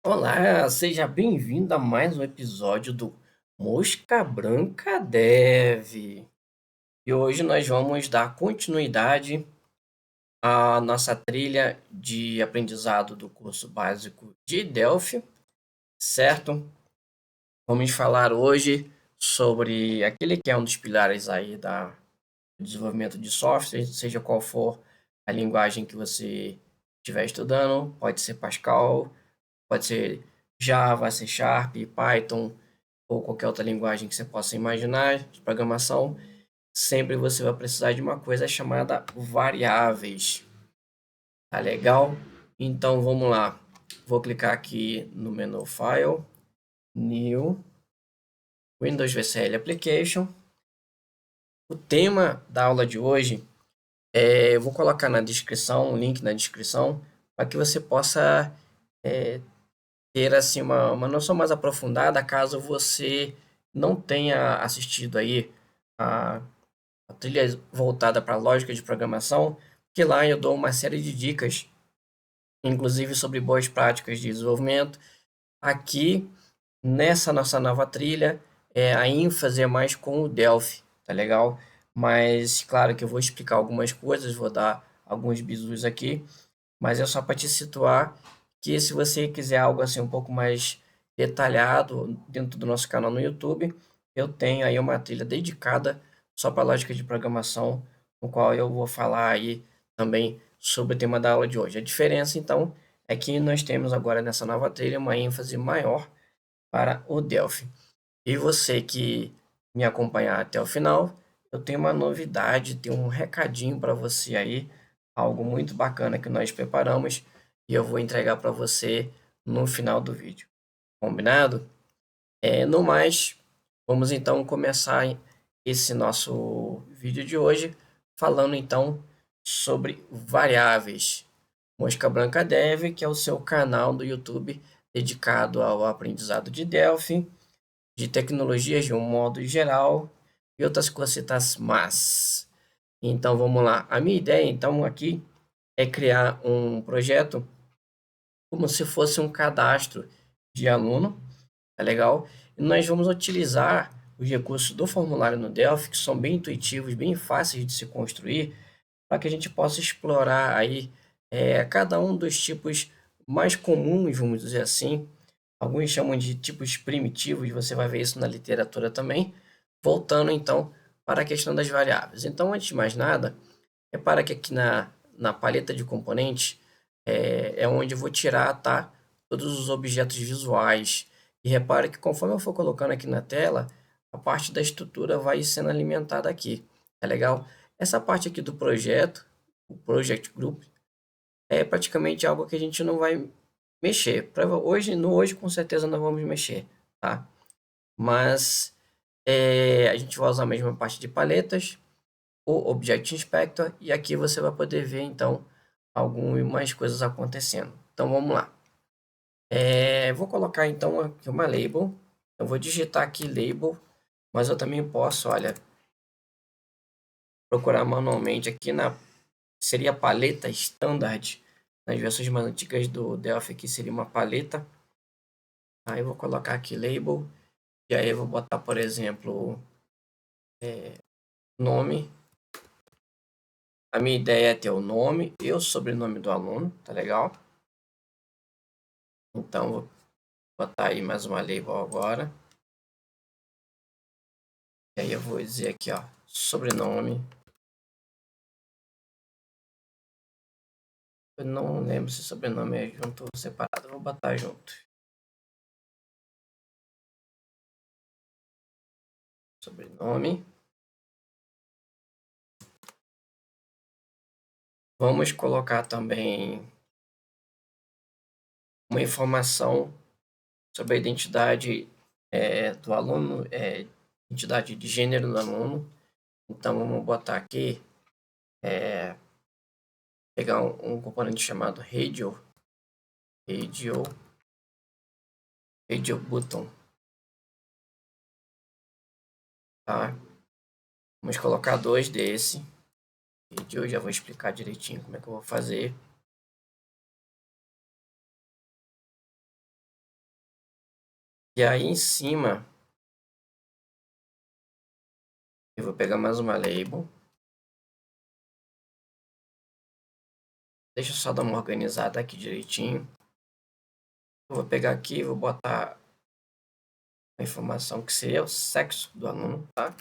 Olá, seja bem-vindo a mais um episódio do Mosca Branca Dev. E hoje nós vamos dar continuidade à nossa trilha de aprendizado do curso básico de Delphi, certo? Vamos falar hoje sobre aquele que é um dos pilares aí do desenvolvimento de software, seja qual for a linguagem que você estiver estudando, pode ser Pascal, pode ser Java, C Sharp, Python ou qualquer outra linguagem que você possa imaginar de programação. Sempre você vai precisar de uma coisa chamada variáveis. Tá legal? Então vamos lá. Vou clicar aqui no menu File, New, Windows VCL Application. O tema da aula de hoje eu vou colocar na descrição, um link na descrição, para que você possa ter assim uma noção mais aprofundada caso você não tenha assistido aí a, a trilha voltada para lógica de programação, que lá eu dou uma série de dicas, inclusive sobre boas práticas de desenvolvimento. Aqui, nessa nossa nova trilha, a ênfase é mais com o Delphi, tá legal? Mas, claro que eu vou explicar algumas coisas, vou dar alguns bizus aqui, mas é só para te situar que se você quiser algo assim um pouco mais detalhado dentro do nosso canal no YouTube, eu tenho aí uma trilha dedicada só para lógica de programação, no qual eu vou falar aí também sobre o tema da aula de hoje. A diferença, então, é que nós temos agora nessa nova trilha uma ênfase maior para o Delphi. E você que me acompanhar até o final, eu tenho uma novidade, tenho um recadinho para você aí, algo muito bacana que nós preparamos e eu vou entregar para você no final do vídeo. Combinado? No mais, vamos então começar esse nosso vídeo de hoje falando então sobre variáveis. Mosca Branca Dev, que é o seu canal do YouTube dedicado ao aprendizado de Delphi, de tecnologias de um modo geral e outras cositas más. Então vamos lá. A minha ideia então aqui é criar um projeto como se fosse um cadastro de aluno, tá legal? E nós vamos utilizar os recursos do formulário no Delphi, que são bem intuitivos, bem fáceis de se construir, para que a gente possa explorar aí cada um dos tipos mais comuns, vamos dizer assim. Alguns chamam de tipos primitivos, você vai ver isso na literatura também. Voltando então para a questão das variáveis. Então, antes de mais nada, repara que aqui na paleta de componentes é onde eu vou tirar, tá, todos os objetos visuais. E repara que conforme eu for colocando aqui na tela, a parte da estrutura vai sendo alimentada aqui. É legal? Essa parte aqui do projeto, o Project Group, é praticamente algo que a gente não vai mexer. Hoje, no hoje, com certeza não vamos mexer, tá? Mas a gente vai usar a mesma parte de paletas, o Object Inspector, e aqui você vai poder ver, então, algumas coisas acontecendo. Então, vamos lá. Vou colocar, então, aqui uma label. Eu vou digitar aqui label, mas eu também posso, olha, procurar manualmente aqui seria a paleta standard. Nas versões mais antigas do Delphi aqui seria uma paleta. Aí eu vou colocar aqui label. E aí eu vou botar, por exemplo, nome. A minha ideia é ter o nome e o sobrenome do aluno, tá legal? Então, vou botar aí mais uma label agora. E aí eu vou dizer aqui, ó, sobrenome. Eu não lembro se sobrenome é junto ou separado, vou botar junto. Sobrenome. Vamos colocar também uma informação sobre a identidade do aluno, identidade de gênero do aluno. Então, vamos botar aqui, pegar um componente chamado radio, radio button, tá? Vamos colocar dois desse. Radio, já vou explicar direitinho como é que eu vou fazer. E aí em cima, eu vou pegar mais uma label. Deixa eu só dar uma organizada aqui direitinho. Eu vou pegar aqui e vou botar a informação que seria o sexo do aluno, tá?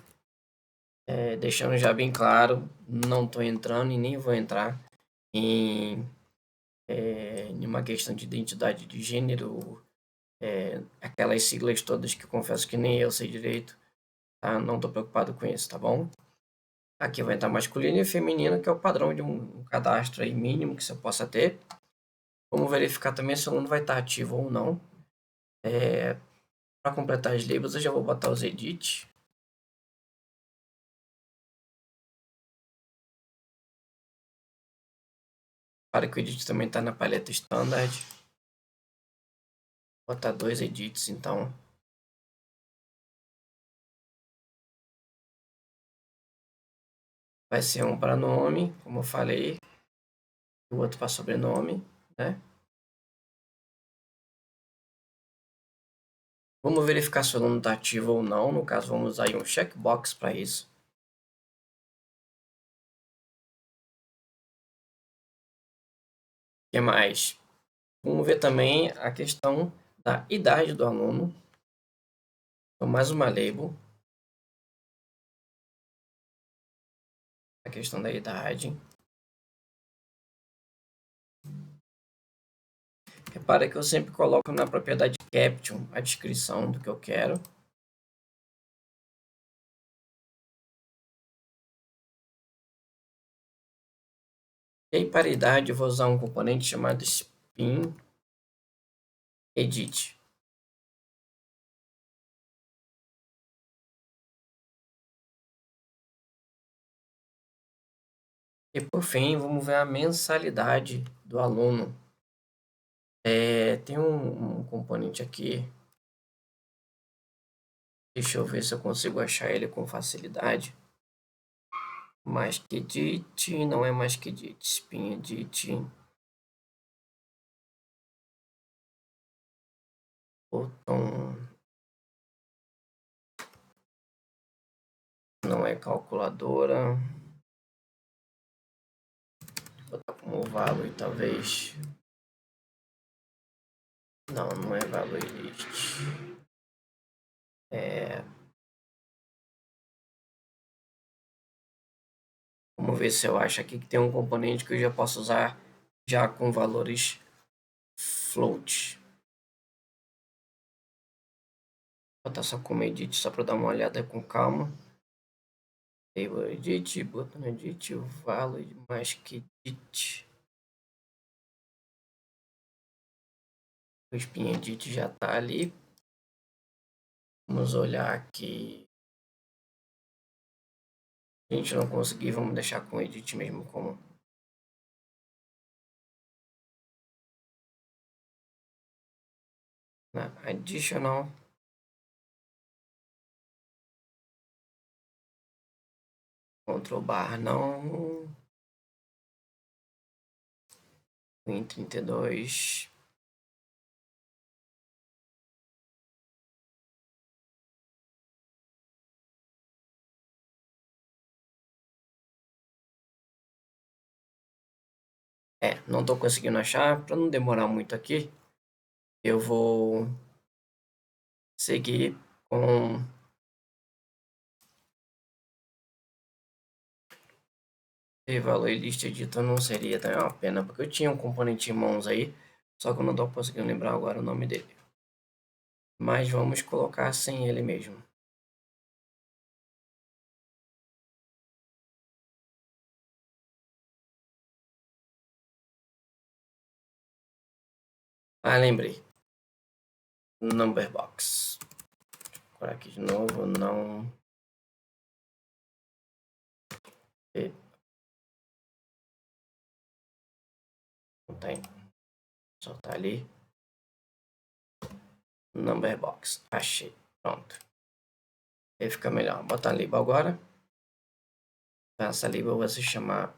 Deixando já bem claro, não estou entrando e nem vou entrar em uma questão de identidade de gênero, aquelas siglas todas que eu confesso que nem eu sei direito, tá? Não estou preocupado com isso, tá bom? Aqui vai entrar masculino e feminino, que é o padrão de um cadastro aí mínimo que você possa ter. Vamos verificar também se o aluno vai estar ativo ou não. Para completar as labels, eu já vou botar os edits. Para que o edit também está na paleta standard. Vou botar 2 edits, então. Vai ser um para nome, como eu falei, e o outro para sobrenome, né? Vamos verificar se o aluno está ativo ou não. No caso, vamos usar aí um checkbox para isso. O que mais? Vamos ver também a questão da idade do aluno. Então, mais uma label. A questão da idade. Repara que eu sempre coloco na propriedade caption a descrição do que eu quero. E aí, para idade, eu vou usar um componente chamado spin edit. E por fim, vamos ver a mensalidade do aluno. Tem um componente aqui. Deixa eu ver se eu consigo achar ele com facilidade. Maskedit, não é Maskedit, Spin Edit. Botão. Não é calculadora. Vou botar como value, talvez. Não, não é value list. Vamos ver se eu acho aqui que tem um componente que eu já posso usar já com valores float. Vou botar só como edit, só para dar uma olhada com calma. Table edit, botão edit, value mais que edit. O spin edit já está ali. Vamos olhar aqui. Se a gente não conseguir, vamos deixar com edit mesmo como. Na additional. Ctrl barra não. Win 32. Não estou conseguindo achar. Para não demorar muito aqui, eu vou seguir com valor list editor. Não seria também uma pena, porque eu tinha um componente em mãos aí, só que eu não estou conseguindo lembrar agora o nome dele. Mas vamos colocar sem ele mesmo. Lembrei. Number box. Vou colocar aqui de novo, não. Não tem. Só tá ali. Number box. Achei. Pronto. Aí fica melhor. Botar a label agora. Essa label vai se chamar.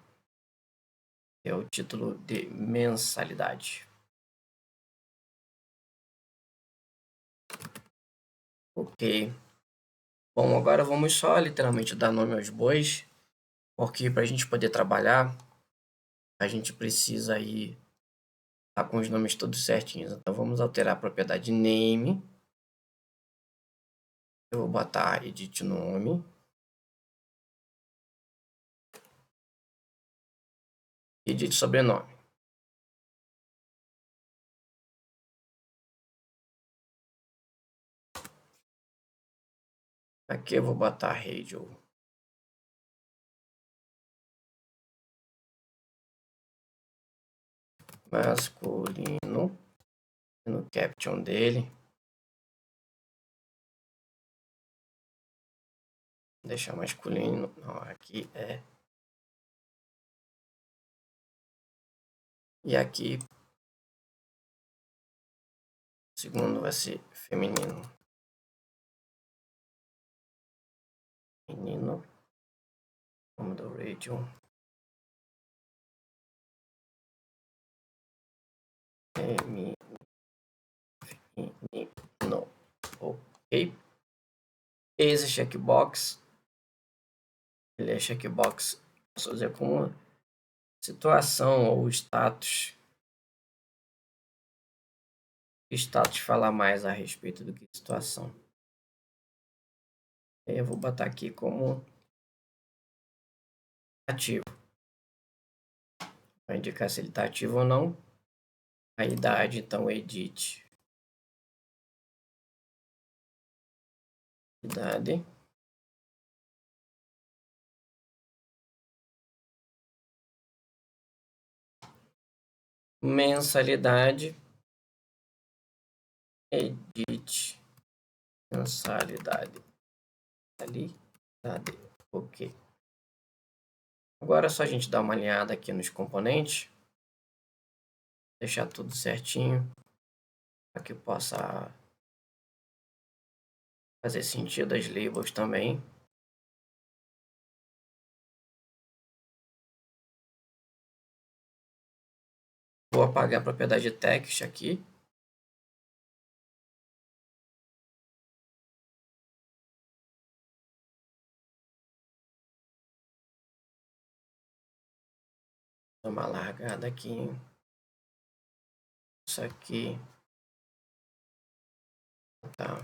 É o título de mensalidade. Ok. Bom, agora vamos só literalmente dar nome aos bois, porque para a gente poder trabalhar, a gente precisa aí estar com os nomes todos certinhos. Então vamos alterar a propriedade name. Eu vou botar edit nome. Edit sobrenome. Aqui eu vou botar radio. Masculino. No caption dele. Deixar masculino. Não, aqui é. E aqui, segundo vai ser feminino. Menino. Nome do radio. Menino. Ok. Esse checkbox. Ele é checkbox. Posso fazer como situação ou status. Status fala mais a respeito do que situação. Eu vou botar aqui como ativo. Vai indicar se ele está ativo ou não. A idade, então, edit. Idade. Mensalidade. Edit. Mensalidade. Ali. Ok. Agora é só a gente dar uma alinhada aqui nos componentes. Deixar tudo certinho. Para que possa fazer sentido as labels também. Vou apagar a propriedade text aqui. Dá uma largada aqui. Isso aqui. Tá.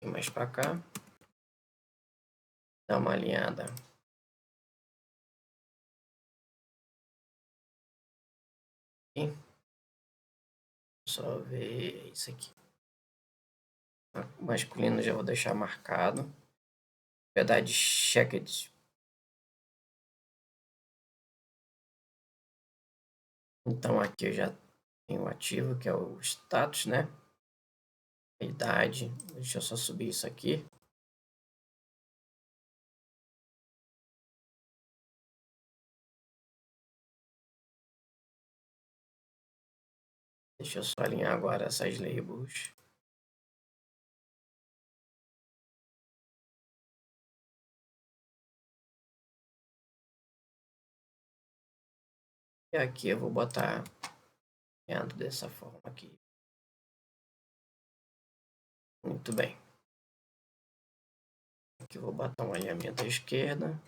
E mais para cá. Dá uma alinhada. Aqui. Só ver isso aqui. O masculino já vou deixar marcado. Propriedade checked. Então aqui eu já tenho o ativo, que é o status, né? A idade. Deixa eu só subir isso aqui. Deixa eu só alinhar agora essas labels. E aqui eu vou botar alinhado dessa forma aqui. Muito bem. Aqui eu vou botar um alinhamento à esquerda.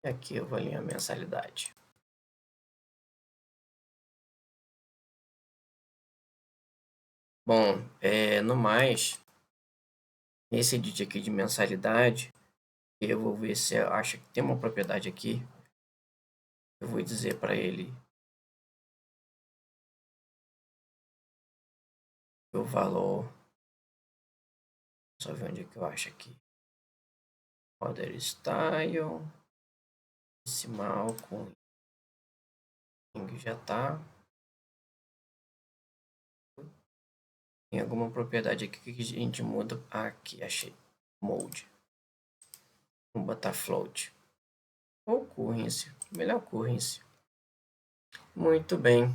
E aqui eu vou alinhar a mensalidade. Bom, no mais, nesse edit aqui de mensalidade, eu vou ver se eu acho que tem uma propriedade aqui. Eu vou dizer para ele o valor. Só ver onde é que eu acho aqui. Order style. Decimal com já tá. Tem alguma propriedade aqui que a gente muda. Aqui, achei. Mode. Vamos botar float. Ou currency. Melhor currency. Muito bem.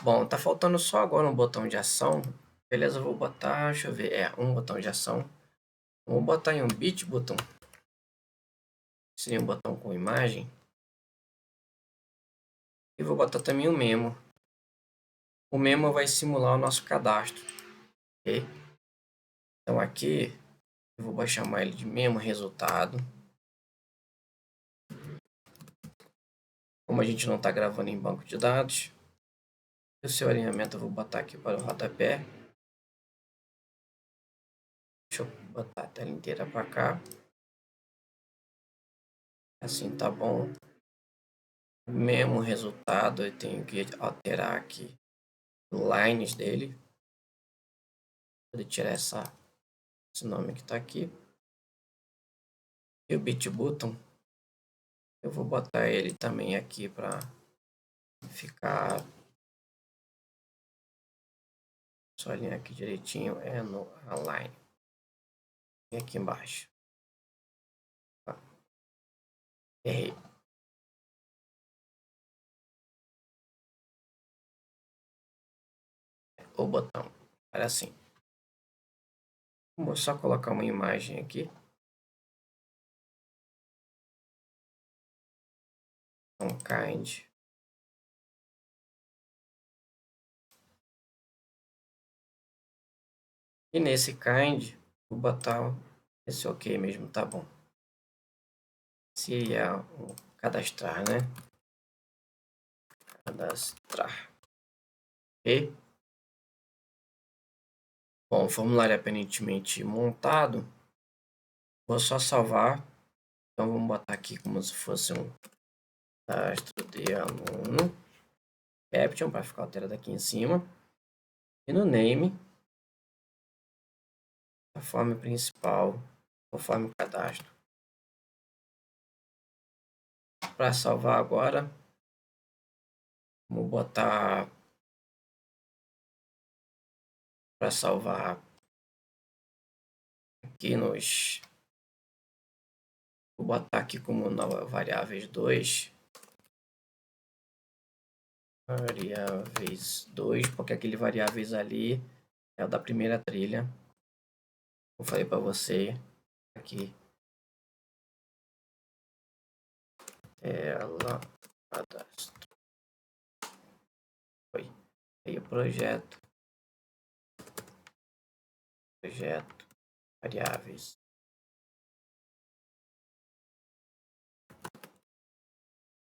Bom, tá faltando só agora um botão de ação. Beleza, eu vou botar, deixa eu ver, um botão de ação. Vou botar em um bit button. Seria um botão com imagem. E vou botar também um memo. O memo vai simular o nosso cadastro. Ok? Então aqui eu vou chamar ele de mesmo resultado. Como a gente não está gravando em banco de dados, o seu alinhamento eu vou botar aqui para o rodapé. Deixa eu botar a tela inteira para cá. Assim tá bom. O mesmo resultado, eu tenho que alterar aqui lines dele. Vou tirar esse nome que está aqui. E o bit button, eu vou botar ele também aqui para ficar só alinhar aqui direitinho, é no align. E aqui embaixo. Errei. O botão. Era assim. Vou só colocar uma imagem aqui. Kind. E nesse kind, vou botar esse ok mesmo, tá bom. Seria um cadastrar, né? Cadastrar. E bom, o formulário é aparentemente montado. Vou só salvar. Então vamos botar aqui como se fosse um cadastro de aluno. Caption para ficar alterado aqui em cima. E no name, a forma principal, conforme o cadastro. Para salvar agora, vamos botar para salvar aqui nos. Vou botar aqui como nova variáveis 2. Variáveis 2, porque aquele variáveis ali é o da primeira trilha. Eu falei para você aqui. Ela cadastro. Foi. Aí o projeto. Projeto. Variáveis.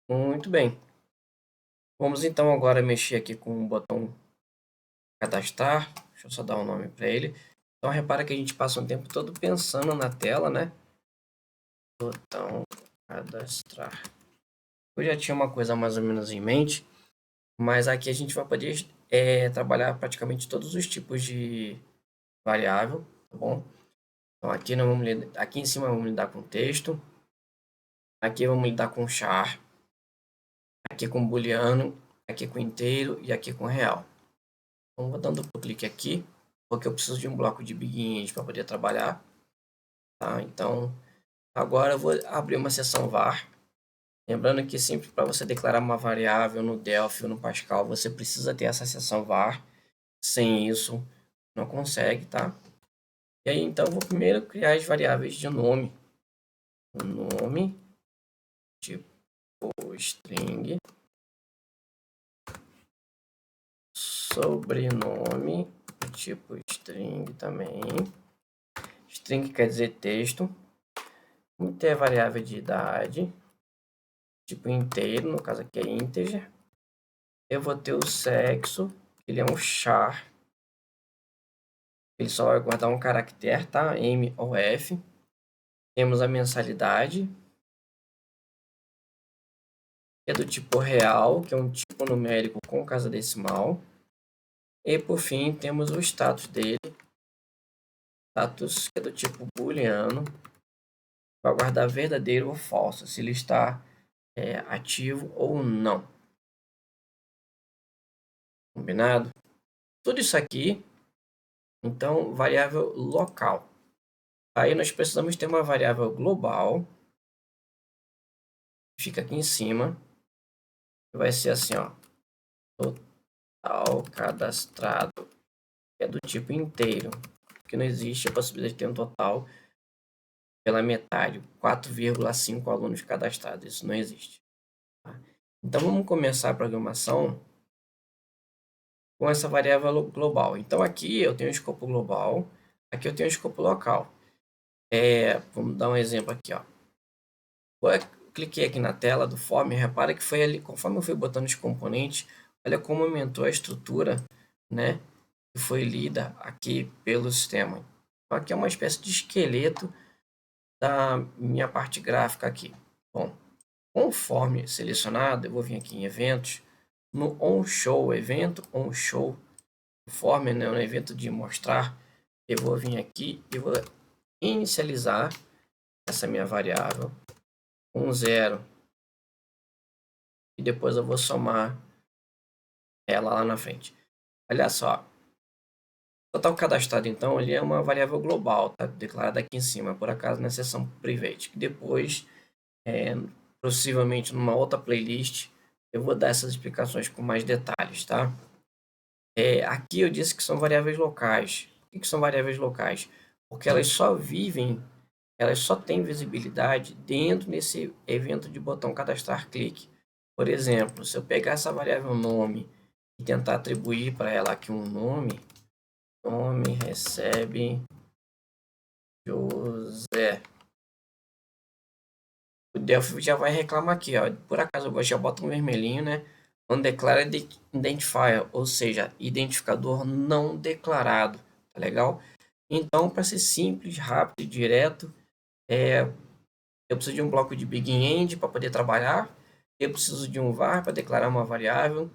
Muito bem. Vamos então agora mexer aqui com o botão cadastrar. Deixa eu só dar um nome para ele. Então repara que a gente passa um tempo todo pensando na tela, né? Botão cadastrar. Eu já tinha uma coisa mais ou menos em mente, mas aqui a gente vai poder trabalhar praticamente todos os tipos de variável, tá bom? Então aqui em cima vamos lidar com texto, aqui vamos lidar com char, aqui com booleano, aqui com inteiro e aqui com real. Então vou dando um clique aqui, porque eu preciso de um bloco de begin para poder trabalhar, tá? Então agora eu vou abrir uma seção var. Lembrando que sempre para você declarar uma variável no Delphi ou no Pascal, você precisa ter essa seção var. Sem isso, não consegue, tá? E aí, então, eu vou primeiro criar as variáveis de nome. O nome, tipo string. Sobrenome, tipo string também. String quer dizer texto. Vamos ter a variável de idade, tipo inteiro, no caso aqui é integer. Eu vou ter o sexo, ele é um char. Ele só vai guardar um caractere, tá? M ou F. Temos a mensalidade, que é do tipo real, que é um tipo numérico com casa decimal. E por fim, temos o status dele, status que é do tipo booleano, para guardar verdadeiro ou falso, se ele está ativo ou não. Combinado? Tudo isso aqui, então, variável local. Aí nós precisamos ter uma variável global, que fica aqui em cima, que vai ser assim, ó, total cadastrado, que é do tipo inteiro, porque não existe a possibilidade de ter um total pela metade, 4,5 alunos cadastrados, isso não existe. Tá? Então vamos começar a programação com essa variável global. Então aqui eu tenho o escopo global, Aqui eu tenho o escopo local. Vamos dar um exemplo aqui, ó. Cliquei aqui na tela do form, repara que foi ali, conforme eu fui botando os componentes, olha como aumentou a estrutura, né, que foi lida aqui pelo sistema. Então, aqui é uma espécie de esqueleto da minha parte gráfica aqui. Bom, conforme selecionado, eu vou vir aqui em eventos, no on-show, evento on-show, conforme, né, no evento de mostrar, eu vou vir aqui e vou inicializar essa minha variável com 0 e depois eu vou somar ela lá na frente. Olha só, total cadastrado então ele é uma variável global, tá declarada aqui em cima, por acaso na seção private. Depois, possivelmente numa outra playlist, eu vou dar essas explicações com mais detalhes, tá? Aqui eu disse que são variáveis locais. Por que são variáveis locais? Porque elas só têm visibilidade dentro desse evento de botão cadastrar clique. Por exemplo, se eu pegar essa variável nome e tentar atribuir para ela aqui um nome recebe José. O Delphi já vai reclamar aqui, ó. Por acaso eu já boto um vermelhinho, né? Undeclared identifier, ou seja, identificador não declarado, tá legal? Então, para ser simples, rápido e direto, eu preciso de um bloco de BegIn para poder trabalhar. Eu preciso de um var para declarar uma variável.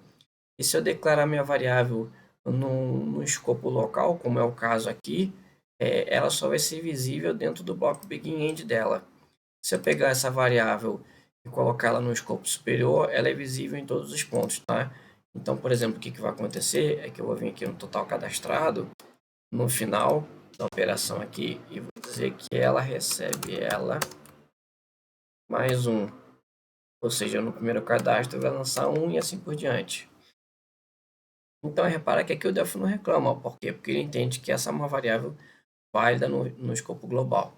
E se eu declarar minha variável no escopo local, como é o caso aqui, ela só vai ser visível dentro do bloco BegIn dela. Se eu pegar essa variável e colocar ela no escopo superior, ela é visível em todos os pontos, tá? Então, por exemplo, o que vai acontecer é que eu vou vir aqui no total cadastrado, no final da operação aqui, e vou dizer que ela recebe ela mais um. Ou seja, no primeiro cadastro vai lançar um e assim por diante. Então, repara que aqui o Delphi não reclama. Por quê? Porque ele entende que essa é uma variável válida no escopo global.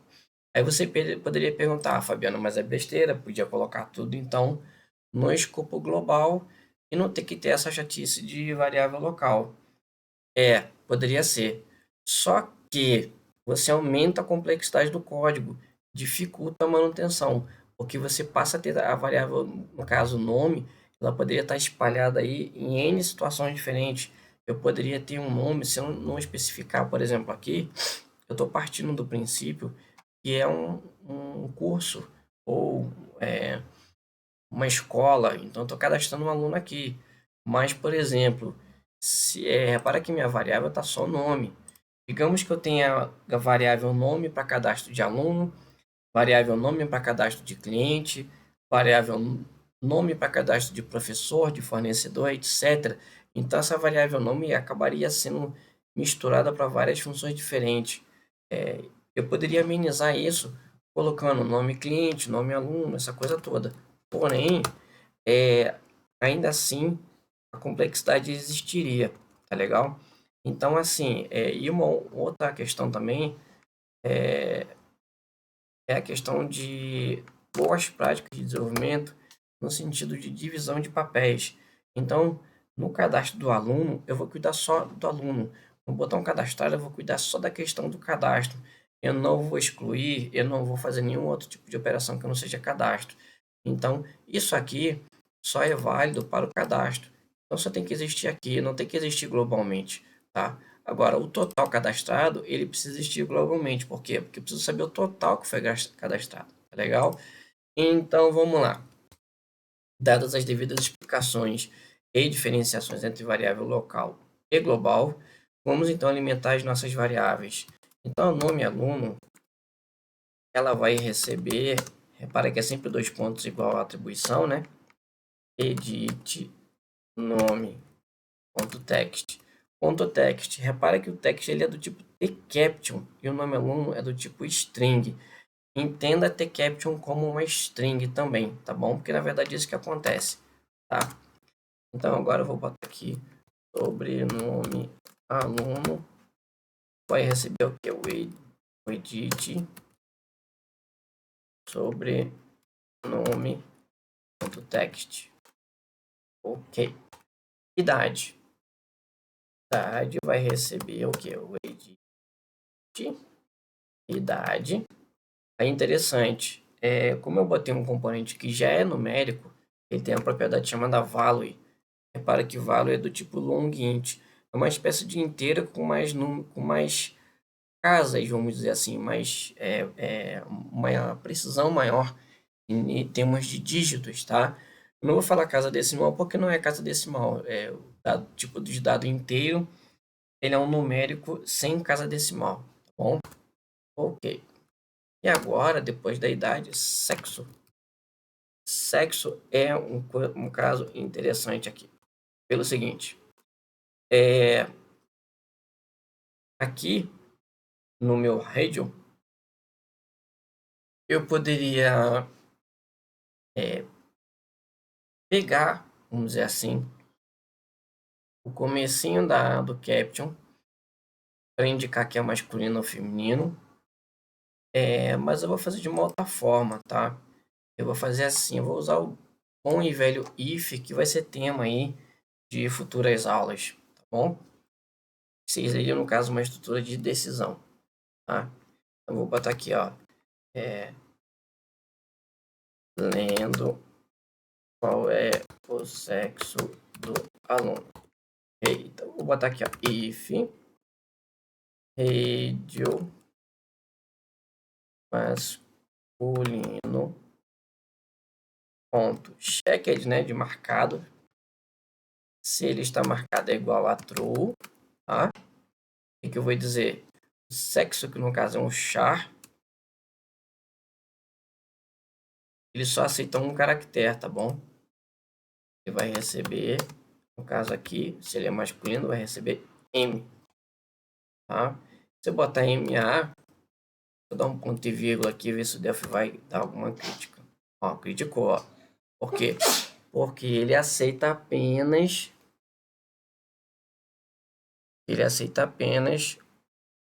Aí você poderia perguntar, Fabiano, mas é besteira, podia colocar tudo então no escopo global e não ter que ter essa chatice de variável local. Poderia ser. Só que você aumenta a complexidade do código, dificulta a manutenção, porque você passa a ter a variável, no caso nome, ela poderia estar espalhada aí em N situações diferentes. Eu poderia ter um nome, se eu não especificar, por exemplo, aqui, eu estou partindo do princípio que é um curso ou uma escola, então estou cadastrando um aluno aqui. Mas, por exemplo, repara que minha variável está só nome. Digamos que eu tenha a variável nome para cadastro de aluno, variável nome para cadastro de cliente, variável nome para cadastro de professor, de fornecedor, etc. Então, essa variável nome acabaria sendo misturada para várias funções diferentes. Eu poderia amenizar isso colocando nome cliente, nome aluno, essa coisa toda. Porém, ainda assim, a complexidade existiria, tá legal? Então, assim, e uma outra questão também é a questão de boas práticas de desenvolvimento no sentido de divisão de papéis. Então, no cadastro do aluno, eu vou cuidar só do aluno. No botão cadastrar, eu vou cuidar só da questão do cadastro. Eu não vou excluir, eu não vou fazer nenhum outro tipo de operação que não seja cadastro. Então, isso aqui só é válido para o cadastro. Então, só tem que existir aqui, não tem que existir globalmente, tá? Agora, o total cadastrado, ele precisa existir globalmente. Por quê? Porque eu preciso saber o total que foi cadastrado. Tá legal? Então, vamos lá. Dadas as devidas explicações e diferenciações entre variável local e global, vamos então alimentar as nossas variáveis. Então, o nome aluno, ela vai receber, repara que é sempre dois pontos igual a atribuição, né? Edit nome ponto text. Ponto text. Repara que o text ele é do tipo tCaption e o nome aluno é do tipo string. Entenda tCaption como uma string também, tá bom? Porque na verdade é isso que acontece, tá? Então agora eu vou botar aqui sobrenome aluno. Vai receber o que? O edit sobrenome ponto text. Ok. Idade. Idade vai receber o que? O edit idade. Aí interessante, como eu botei um componente que já é numérico, ele tem a propriedade chamada value. Repara que value é do tipo long int. É uma espécie de inteiro com mais casas, vamos dizer assim, uma precisão maior em termos de dígitos, tá? Eu não vou falar casa decimal porque não é casa decimal. O tipo de dado inteiro, ele é um numérico sem casa decimal, tá bom? Ok. E agora, depois da idade, sexo. Sexo é um caso interessante aqui. Pelo seguinte, aqui no meu radio, eu poderia pegar, vamos dizer assim, o comecinho do caption para indicar que é masculino ou feminino, mas eu vou fazer de uma outra forma, tá? Eu vou fazer assim, eu vou usar o bom e velho if, que vai ser tema aí de futuras aulas, tá bom? Seria, no caso, uma estrutura de decisão, tá? Eu vou botar aqui, ó, lendo qual é o sexo do aluno. Então, vou botar aqui, ó, if radio masculino ponto checked, né, de marcado. Se ele está marcado é igual a true, tá? O que eu vou dizer? O sexo, que no caso é um char, ele só aceita um caractere, tá bom? Ele vai receber, no caso aqui, se ele é masculino, vai receber M, tá? Se eu botar MA, vou dar um ponto e vírgula aqui, ver se o Delphi vai dar alguma crítica. Ó, criticou, ó. Por quê? Porque ele aceita apenas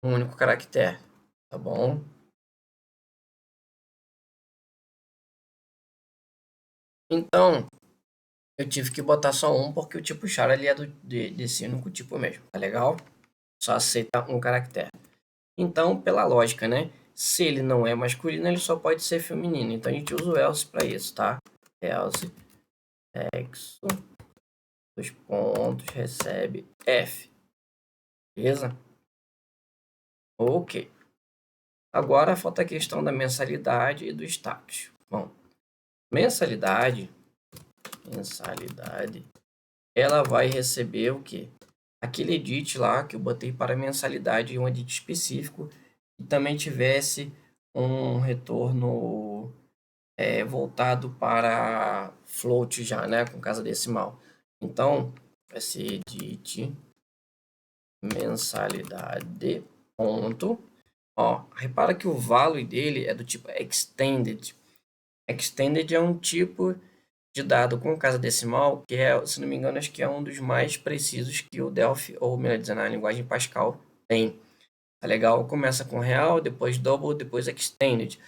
um único caractere, tá bom? Então, eu tive que botar só um porque o tipo char ele é desse único tipo mesmo, tá legal? Só aceita um caractere. Então, pela lógica, né? Se ele não é masculino, ele só pode ser feminino. Então, a gente usa o else para isso, tá? Else, sexo, dos pontos, recebe F. Beleza? Ok. Agora falta a questão da mensalidade e do status. Bom, mensalidade, ela vai receber o quê? Aquele edit lá que eu botei para mensalidade, um edit específico, e também tivesse um retorno voltado para float já, né, com casa decimal. Então, vai ser edit mensalidade ponto. Ó, repara que o value dele é do tipo extended. Extended é um tipo de dado com casa decimal que é, se não me engano, acho que é um dos mais precisos que o Delphi, ou melhor dizendo, a linguagem Pascal tem. Tá legal? Começa com real, depois double, depois extended.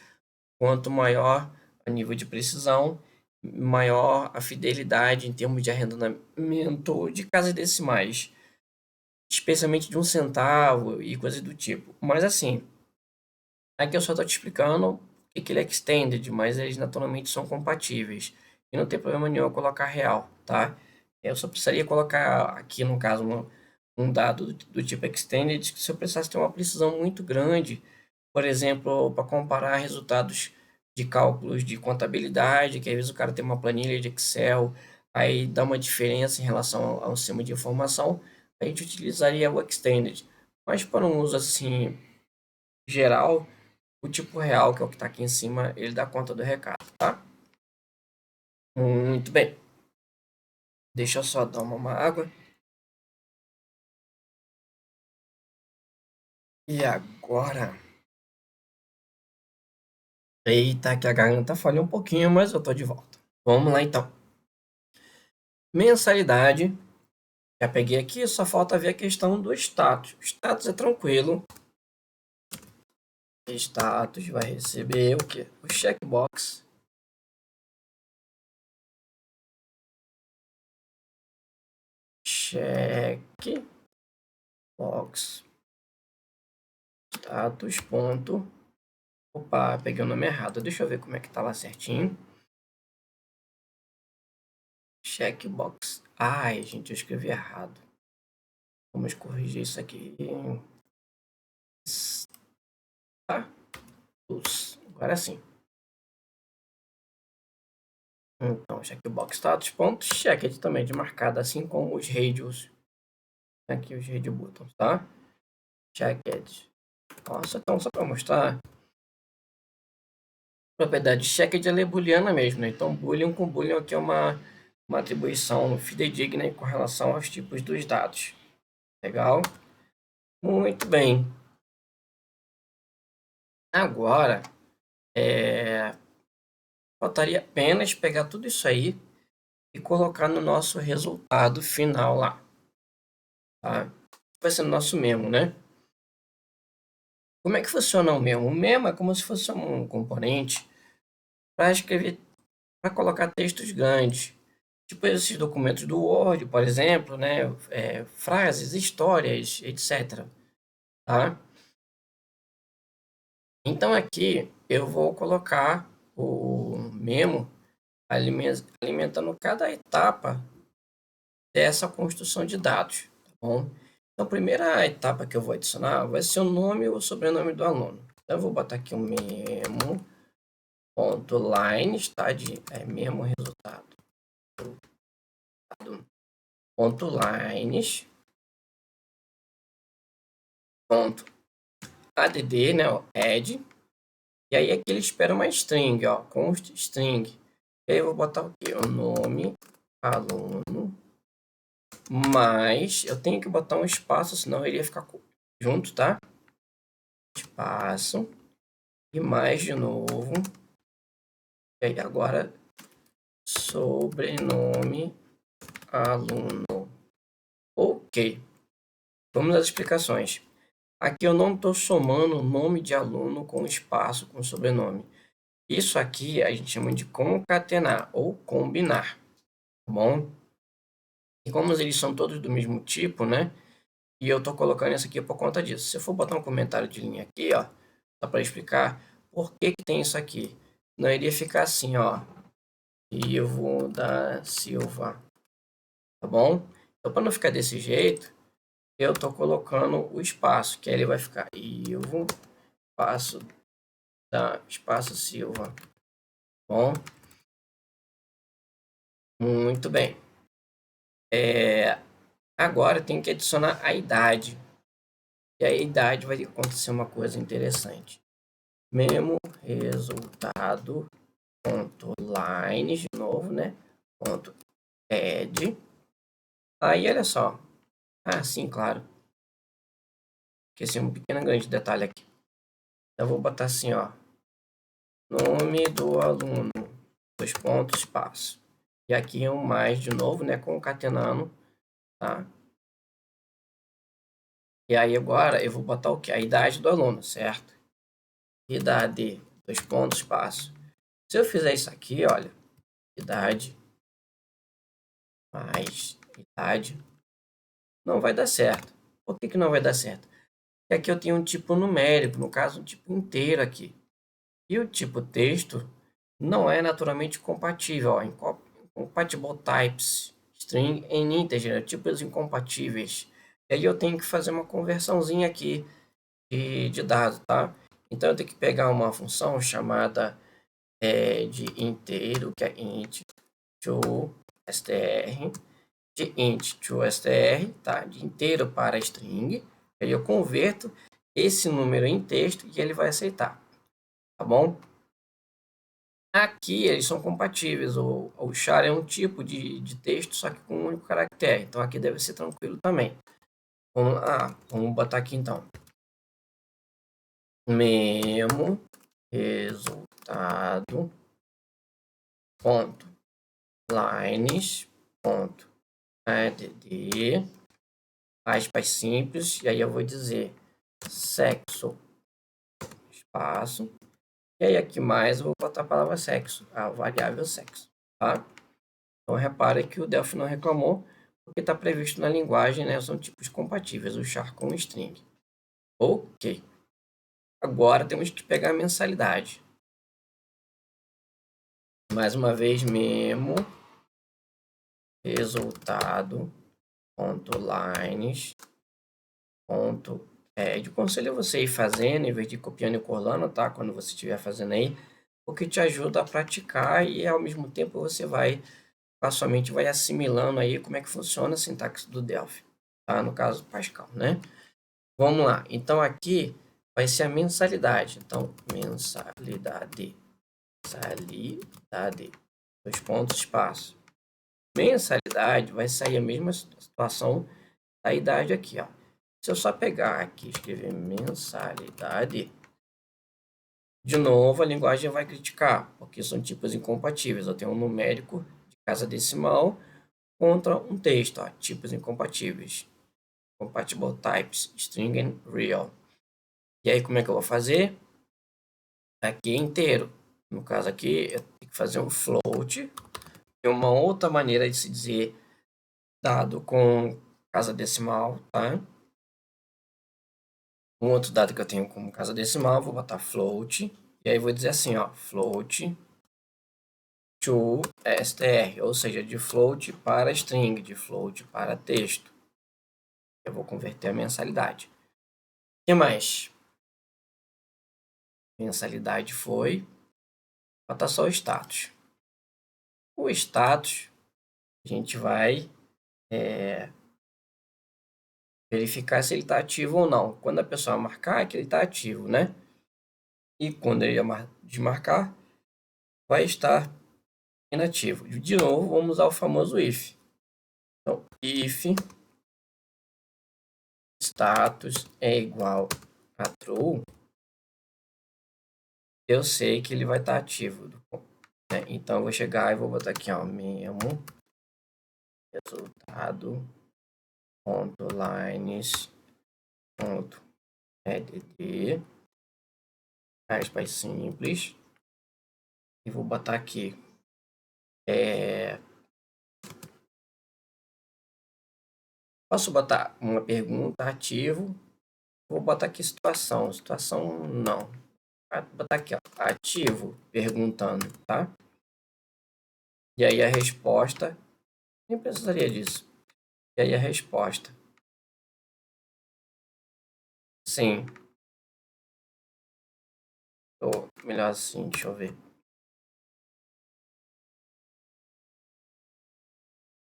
Quanto maior o nível de precisão, maior a fidelidade em termos de arredondamento de casas decimais, especialmente de 1 centavo e coisas do tipo. Mas assim, aqui eu só estou te explicando o que ele é extended, mas eles naturalmente são compatíveis. E não tem problema nenhum eu colocar real, tá? Eu só precisaria colocar aqui, no caso, um dado do tipo extended, se eu precisasse ter uma precisão muito grande, por exemplo, para comparar resultados de cálculos de contabilidade, que às vezes o cara tem uma planilha de Excel, aí dá uma diferença em relação ao sistema de informação, a gente utilizaria o extended. Mas para um uso assim geral, o tipo real, que é o que está aqui em cima, ele dá conta do recado, tá? Muito bem. Deixa eu só dar uma água. E agora? Eita, que a garganta falhou um pouquinho, mas eu tô de volta. Vamos lá então. Mensalidade. Já peguei aqui, só falta ver a questão do status. O status é tranquilo. Status vai receber o quê? O checkbox. Checkbox status ponto... Opa, peguei o nome errado. Deixa eu ver como é que tá lá certinho. Checkbox. Ai, gente, eu escrevi errado. Vamos corrigir isso aqui. Status. Agora sim. Então, checkbox status ponto checked também de marcado, assim como os radios. Aqui os radio buttons, tá? Checked. Nossa, então só para mostrar. Propriedade checked ela é booleana mesmo, né? Então, boolean com boolean aqui é uma atribuição fidedigna com relação aos tipos dos dados. Legal? Muito bem. Agora, faltaria apenas pegar tudo isso aí e colocar no nosso resultado final lá. Tá? Vai ser no nosso memo, né? Como é que funciona o memo? O memo é como se fosse um componente para escrever, para colocar textos grandes. Tipo esses documentos do Word, por exemplo, né? Frases, histórias, etc. Tá? Então aqui eu vou colocar o memo alimentando cada etapa dessa construção de dados, tá bom? Então a primeira etapa que eu vou adicionar vai ser o nome ou o sobrenome do aluno. Então eu vou botar aqui o memo ponto lines, tá? Memo resultado ponto lines ponto add, né? Add. E aí aqui ele espera uma string, ó, const string. E aí eu vou botar o quê? O nome aluno, mas eu tenho que botar um espaço, senão ele ia ficar junto, tá? Espaço e mais de novo. E aí agora sobrenome aluno. Ok. Vamos às explicações. Aqui eu não estou somando o nome de aluno com espaço com sobrenome. Isso aqui a gente chama de concatenar ou combinar, tá bom? E como eles são todos do mesmo tipo, né? E eu estou colocando isso aqui por conta disso. Se eu for botar um comentário de linha aqui, ó, só para explicar por que que tem isso aqui. Não iria ficar assim, ó. Ivo da Silva, tá bom? Então, para não ficar desse jeito, eu estou colocando o espaço, que aí ele vai ficar Ivo, espaço Silva, tá bom? Muito bem. Agora tem que adicionar a idade. E a idade vai acontecer uma coisa interessante. Memo resultado ponto lines de novo, né? Ponto add. Aí olha só. Ah, sim, claro. Esqueci um pequeno grande detalhe aqui. Eu vou botar assim, ó. Nome do aluno. Dois pontos, espaço. E aqui um mais de novo, né? Concatenando, tá? E aí agora eu vou botar o quê? A idade do aluno, certo? Idade, dois pontos, espaço. Se eu fizer isso aqui, olha. Idade mais idade. Não vai dar certo. Por que que não vai dar certo? Porque aqui eu tenho um tipo numérico, no caso um tipo inteiro aqui. E o tipo texto não é naturalmente compatível. Ó, incompatible types, string and integer, tipos incompatíveis. E aí eu tenho que fazer uma conversãozinha aqui de dado, tá? Então eu tenho que pegar uma função chamada de inteiro, que é int to str, de int to str, tá? De inteiro para string. Aí eu converto esse número em texto e ele vai aceitar, tá bom? Aqui eles são compatíveis. O char é um tipo de texto, só que com um único caractere. Então aqui deve ser tranquilo também. Vamos botar aqui então. Memo resultado ponto lines ponto add, aspas simples, e aí eu vou dizer sexo, espaço, e aí aqui mais eu vou botar a palavra sexo, a variável sexo, tá? Então repare que o Delphi não reclamou, porque está previsto na linguagem, né? São tipos compatíveis, o char com o string. Ok. Agora temos que pegar a mensalidade. Mais uma vez, memo resultado ponto lines ponto add. Aconselho você ir fazendo em vez de copiando e colando, tá? Quando você estiver fazendo aí, porque te ajuda a praticar e ao mesmo tempo você vai, com a sua mente, vai assimilando aí como é que funciona a sintaxe do Delphi, tá? No caso do Pascal, né? Vamos lá. Então aqui vai ser a mensalidade. Então, mensalidade. Mensalidade. 2 pontos, espaço. Mensalidade vai sair a mesma situação da idade aqui, ó. Se eu só pegar aqui e escrever mensalidade, de novo a linguagem vai criticar, porque são tipos incompatíveis. Eu tenho um numérico de casa decimal contra um texto, ó, tipos incompatíveis. Compatible types, string and real. E aí como é que eu vou fazer? Aqui é inteiro. No caso aqui, eu tenho que fazer um float. Tem uma outra maneira de se dizer dado com casa decimal, tá? Um outro dado que eu tenho como casa decimal, vou botar float. E aí vou dizer assim, ó, float to str, ou seja, de float para string, de float para texto. Eu vou converter a mensalidade. O que mais? Mensalidade foi. Vou botar só o status. O status, a gente vai verificar se ele está ativo ou não. Quando a pessoa marcar, é que ele está ativo, né? E quando ele desmarcar, vai estar inativo. De novo, vamos usar o famoso if. Então, if status é igual a true, eu sei que ele vai estar ativo, né? Então, eu vou chegar e vou botar aqui, ó, memo resultado ponto lines ponto add aspas simples, e vou botar aqui posso botar uma pergunta ativo, vou botar aqui situação não, vou botar aqui, ó, ativo perguntando, tá? E aí a resposta, nem precisaria disso. E aí a resposta, sim. Ou melhor assim, deixa eu ver.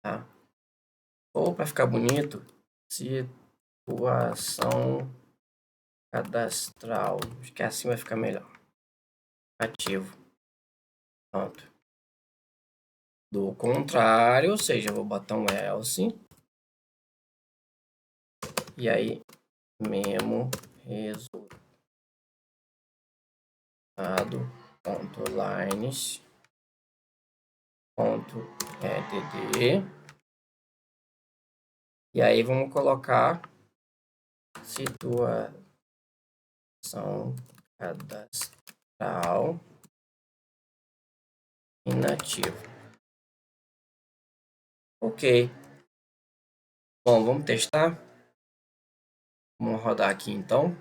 Tá? Ou para ficar bonito, situação cadastral. Acho que assim vai ficar melhor. Ativo. Pronto. Do contrário, ou seja, eu vou botar um else. E aí, memo resultado ponto lines ponto add. E aí vamos colocar situação cadastral inativo. Ok. Bom, vamos testar. Vamos rodar aqui então.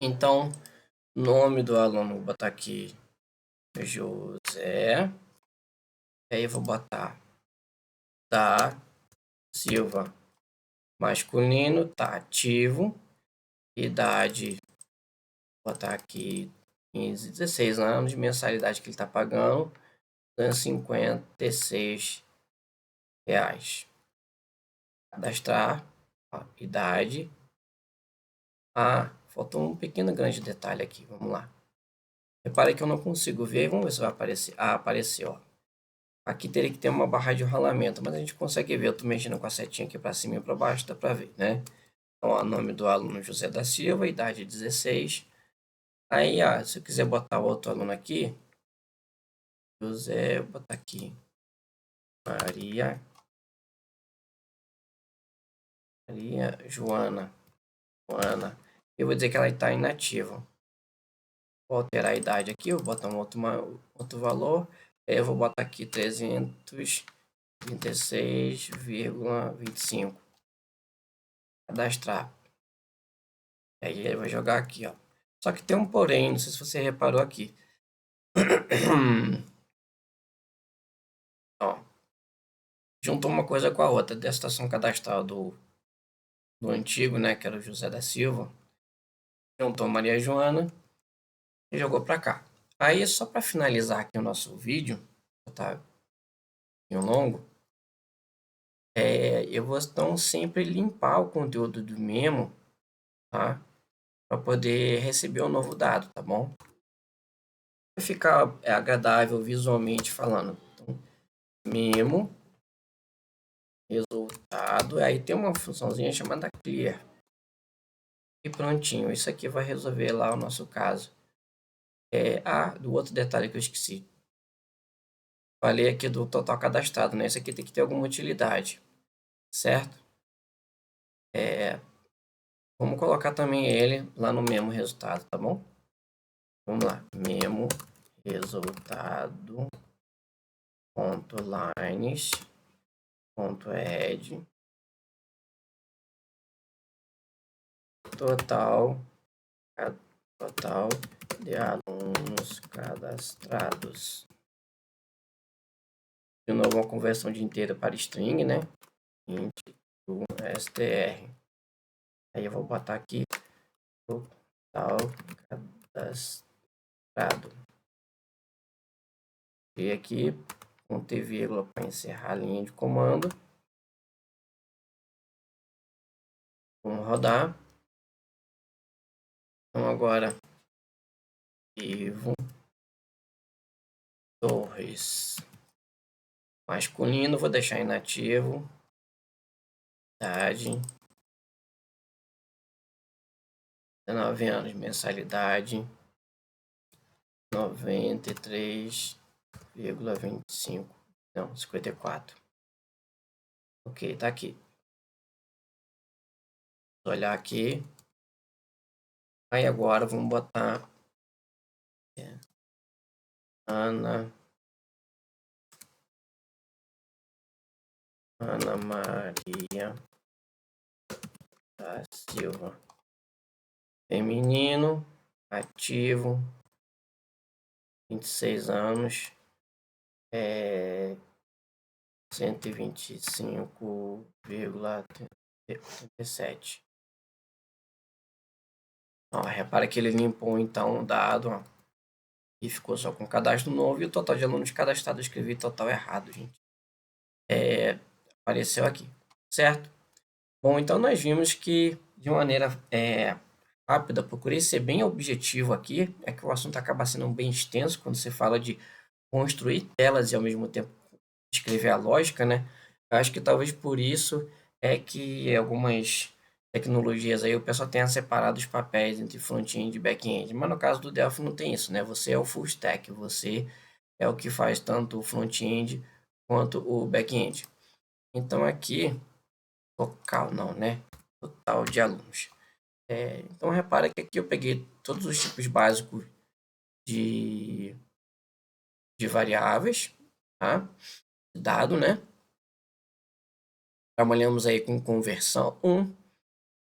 Então, nome do aluno, vou botar aqui José. E aí eu vou botar da Silva masculino, tá ativo. Idade, vou botar aqui 15, 16 anos de mensalidade que ele está pagando, R$56. Cadastrar, ó, idade. Faltou um pequeno grande detalhe aqui, vamos lá. Repare que eu não consigo ver, vamos ver se vai aparecer. Apareceu, ó. Aqui teria que ter uma barra de rolamento, mas a gente consegue ver. Eu estou mexendo com a setinha aqui para cima e para baixo, dá para ver, né? Então, o nome do aluno José da Silva, idade 16. Aí, se eu quiser botar outro aluno aqui, José, vou botar aqui Maria Joana. Eu vou dizer que ela está inativa. Vou alterar a idade aqui, vou botar outro valor. Aí eu vou botar aqui 336,25. Cadastrar. Aí ele vai jogar aqui, ó. Só que tem um porém, não sei se você reparou aqui. Ó, juntou uma coisa com a outra. Da estação cadastral do antigo, né, que era o José da Silva. Juntou Maria Joana e jogou para cá. Aí, só para finalizar aqui o nosso vídeo, tá? Em longo, eu vou então sempre limpar o conteúdo do memo, tá? Para poder receber o novo dado, tá bom? Vai ficar agradável visualmente falando. Então, memo, resultado, aí tem uma funçãozinha chamada clear. E prontinho, isso aqui vai resolver lá o nosso caso. Do outro detalhe que eu esqueci. Falei aqui do total cadastrado, né? Isso aqui tem que ter alguma utilidade, certo? Vamos colocar também ele lá no memo resultado, tá bom? Vamos lá, memo resultado ponto lines ponto add total de alunos cadastrados. De novo, uma conversão de inteiro para string, né? Int to str. Aí eu vou botar aqui total cadastrado. E aqui, um T vírgula para encerrar a linha de comando. Vamos rodar. Então agora, Ivo Torres. Masculino, vou deixar inativo. Idade. 19 anos, mensalidade 93,25. Não, 54. Ok, tá aqui. Vou olhar aqui. Aí agora vamos botar Ana Maria da Silva. Feminino, ativo, 26 anos, 125,87. Ó, repara que ele limpou então o dado, ó, e ficou só com cadastro novo e o total de alunos cadastrados. Eu escrevi total errado, gente. Apareceu aqui, certo? Bom, então nós vimos que de maneira rápida, procurei ser bem objetivo aqui, é que o assunto acaba sendo bem extenso quando você fala de construir telas e ao mesmo tempo escrever a lógica, né? Eu acho que talvez por isso é que algumas tecnologias aí o pessoal tenha separado os papéis entre front-end e back-end, mas no caso do Delphi não tem isso, né? Você é o full stack, você é o que faz tanto o front-end quanto o back-end. Então aqui, total não, né? Total de alunos. Então repara que aqui eu peguei todos os tipos básicos de variáveis, tá? Dado, né? Trabalhamos aí com conversão 1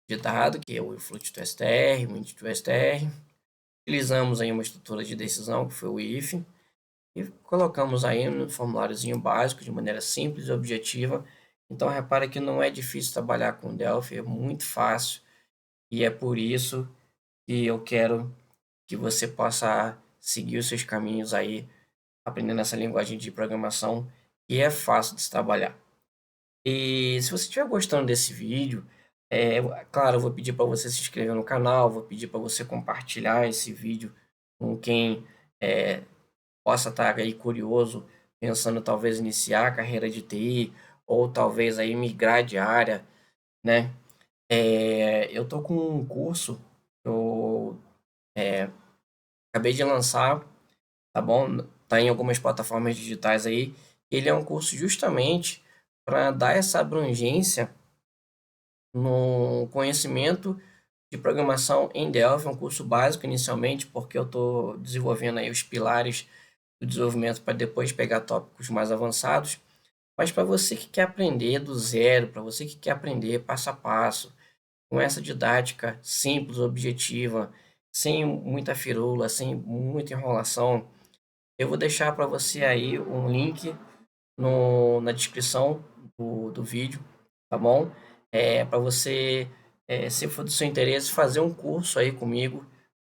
de dado, que é o float to str, o int to str. Utilizamos aí uma estrutura de decisão, que foi o if, e colocamos aí no formuláriozinho básico, de maneira simples e objetiva. Então repara que não é difícil trabalhar com Delphi, é muito fácil, e é por isso que eu quero que você possa seguir os seus caminhos aí, aprendendo essa linguagem de programação, que é fácil de se trabalhar. E se você estiver gostando desse vídeo, claro, eu vou pedir para você se inscrever no canal, vou pedir para você compartilhar esse vídeo com quem possa estar aí curioso, pensando talvez iniciar a carreira de TI, ou talvez aí migrar de área, né? Eu tô com um curso que eu acabei de lançar, tá bom? Tá em algumas plataformas digitais aí. Ele é um curso justamente para dar essa abrangência no conhecimento de programação em Delphi, um curso básico inicialmente, porque eu estou desenvolvendo aí os pilares do desenvolvimento para depois pegar tópicos mais avançados. Mas para você que quer aprender do zero, para você que quer aprender passo a passo, com essa didática simples, objetiva, sem muita firula, sem muita enrolação. Eu vou deixar para você aí um link na descrição do vídeo, tá bom? Para você, se for do seu interesse, fazer um curso aí comigo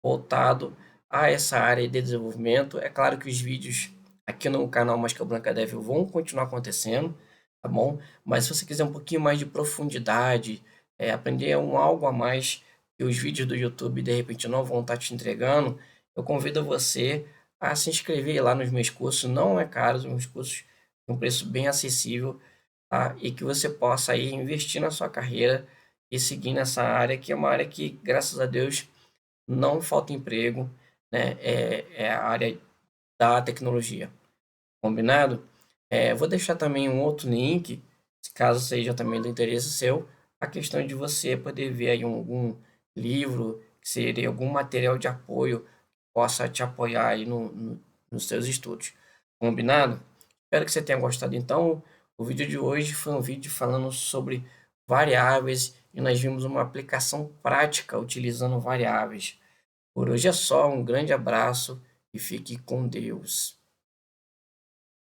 voltado a essa área de desenvolvimento. É claro que os vídeos aqui no canal Mosca Branca Dev vão continuar acontecendo, tá bom? Mas se você quiser um pouquinho mais de profundidade, aprender algo a mais que os vídeos do YouTube de repente não vão estar te entregando, eu convido você a se inscrever lá nos meus cursos. Não é caro, os meus cursos têm um preço bem acessível, tá? E que você possa aí investir na sua carreira e seguir nessa área, que é uma área que, graças a Deus, não falta emprego, né? É a área da tecnologia. Combinado? Vou deixar também um outro link, caso seja também do interesse seu, a questão de você poder ver aí algum livro, que seria algum material de apoio que possa te apoiar aí nos seus estudos. Combinado? Espero que você tenha gostado. Então, o vídeo de hoje foi um vídeo falando sobre variáveis e nós vimos uma aplicação prática utilizando variáveis. Por hoje é só, um grande abraço e fique com Deus.